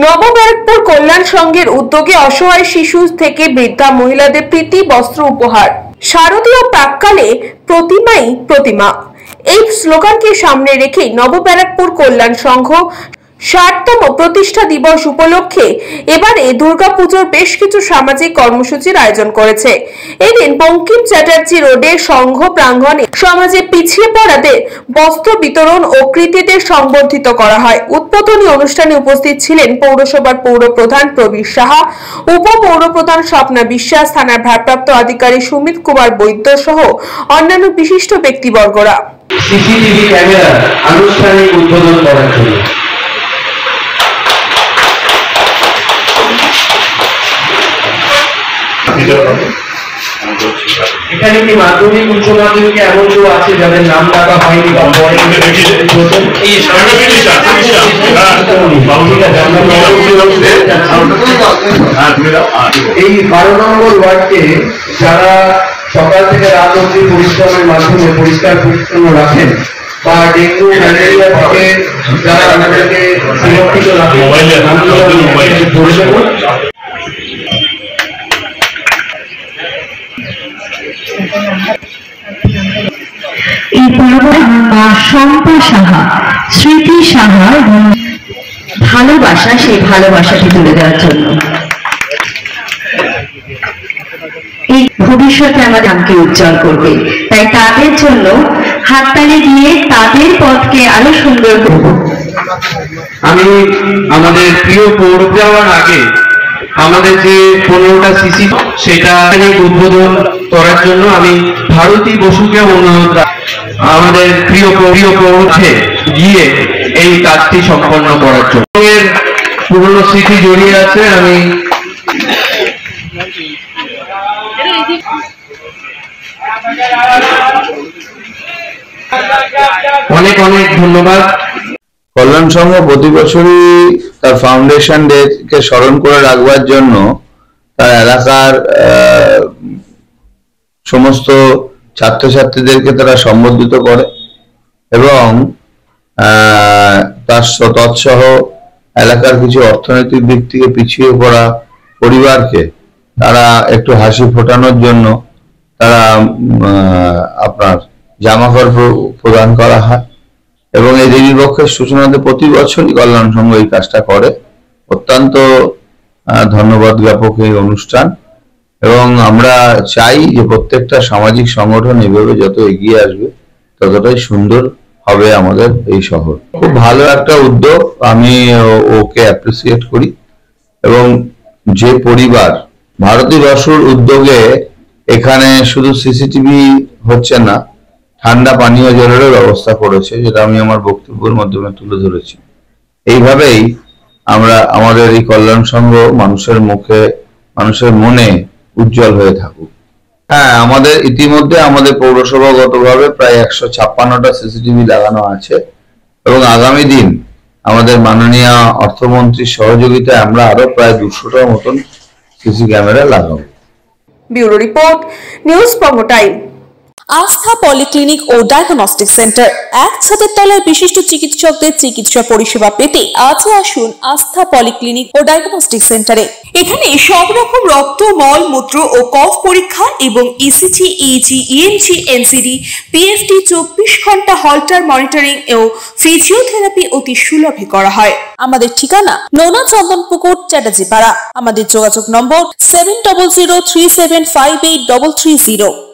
নবব্যারাকপুর কল্যাণ সংঘের উদ্যোগে অসহায় শিশু থেকে বৃদ্ধা মহিলাদের প্রীতি বস্ত্র উপহার। শারদীয় প্রাক্কালে প্রতিমাই প্রতিমা, এই স্লোগানকে সামনে রেখে নবব্যারাকপুর কল্যাণ সংঘ ৬০তম প্রতিষ্ঠা দিবস উপলক্ষে এবারে দুর্গাপুজোর বেশ কিছু সামাজিক কর্মসূচির আয়োজন করেছে। এদিন বঙ্কিম চ্যাটার্জি রোডে সংঘ প্রাঙ্গণে সমাজে পিছিয়ে পড়াদের বস্ত্র বিতরণ ও কৃতীদের সংবর্ধিত করা হয়। উদ্বোধনী অনুষ্ঠানে উপস্থিত ছিলেন পৌরসভার পৌরপ্রধান প্রবীর সাহা, উপপৌরপ্রধান স্বপ্না বিশ্বাস, থানার ভারপ্রাপ্ত আধিকারিক সুমিত কুমার বৈদ্য সহ অন্যান্য বিশিষ্ট ব্যক্তিবর্গরা। সিসিটিভি ক্যামেরা আনুষ্ঠানিক উদ্বোধন করার জন্য এখানে কি মাধ্যমিক উচ্চ মাধ্যমিকে এমন কেউ আছে যাদের নাম ডাকা হয়নি? এই 12 নম্বর ওয়ার্ডকে যারা সকাল থেকে রাত অবধি পরিশ্রমের মাধ্যমে পরিষ্কার পরিচ্ছন্ন রাখেন বা ডেঙ্গু ম্যালেরিয়া থেকে যারা আমাদেরকে সুরক্ষিত রাখেন, শম্পা সাহা, স্মৃতি সাহা ভালোবাসা, সেই ভালোবাসাটি তুলে দেওয়ার জন্য এই ভবিষ্যতে আমাদের নামকে উজ্জ্বল করবে, তাই তাদের জন্য হাততালি দিয়ে তাদের পথকে আরো সুন্দর করব। আমি আমাদের প্রিয় পৌর যাওয়ার আগে আমাদের যে 15টা সিসি সেটা উদ্বোধন করার জন্য আমি ভারতী বসুকে অনুরোধ আমাদের প্রিয় পৌরতে গিয়ে এই কাজটি সম্পন্ন করার জন্য। এর পুরনো স্মৃতি জড়িয়ে আছে। আমি অনেক ধন্যবাদ। কল্যাণ সংঘ প্রতি বছরই তার ফাউন্ডেশন ডে কে স্মরণ করে রাখবার জন্য তার এলাকার সমস্ত ছাত্রছাত্রীদেরকে তারা সম্বর্ধিত করে এবং তার তৎসহ এলাকার কিছু অর্থনৈতিক দিক থেকে পিছিয়ে পড়া পরিবারকে তারা একটু হাসি ফোটানোর জন্য তারা আপনার জামাকাপড় প্রদান করা হয় এবং এই দেবীপক্ষের সূচনাতে প্রতি বছরই কল্যাণ সংঘ এই কাজটা করে। অত্যন্ত ধন্যবাদ জ্ঞাপক এই অনুষ্ঠান এবং আমরা চাই যে প্রত্যেকটা সামাজিক সংগঠন এভাবে যত এগিয়ে আসবে ততটাই সুন্দর হবে আমাদের এই শহর। খুব ভালো একটা উদ্যোগ, আমি ওকে অ্যাপ্রিসিয়েট করি এবং যে পরিবার ভারতী বসুর উদ্যোগে এখানে শুধু সিসিটিভি হচ্ছে না, ঠান্ডা পানীয় জলেরও ব্যবস্থা করেছে, যেটা আমি আমার বক্তব্যের মাধ্যমে তুলে ধরেছি। এইভাবেই আমরা আমাদের এই কল্যাণ সংঘ মানুষের মুখে মানুষের মনে উজ্জ্বল হয়ে থাকুক। হ্যাঁ, আমাদের ইতিমধ্যে আমাদের পৌরসভাগতভাবে প্রায় 156টা সিসিটিভি লাগানো আছে এবং আগামী দিন আমাদের মাননীয় অর্থমন্ত্রীর সহযোগিতায় আমরা আরো প্রায় 200টার মতন সিসি ক্যামেরা লাগাবো। ব্যুরো রিপোর্ট, নিউজ বঙ্গ টাইম। আস্থা পলিক্লিনিক ও ডায়াগনস্টিক সেন্টার, এক ছাদের তলায় বিশিষ্ট চিকিৎসকদের চিকিৎসা পরিষেবা পেতে আজই আসুন আস্থা পলিক্লিনিক ও ডায়াগনস্টিক সেন্টারে। এখানে সব রকম রক্ত, মল, মূত্র ও কফ পরীক্ষা এবং ECG, easy, ENG, NCD, PFT 24 ঘন্টা হল্টার মনিটরিং ও ফিজিওথেরাপি অতি সুলভে করা হয়। আমাদের ঠিকানা নোনা চন্দনপুকুর, চ্যাটার্জি পাড়া। আমাদের যোগাযোগ নম্বর 7003758330।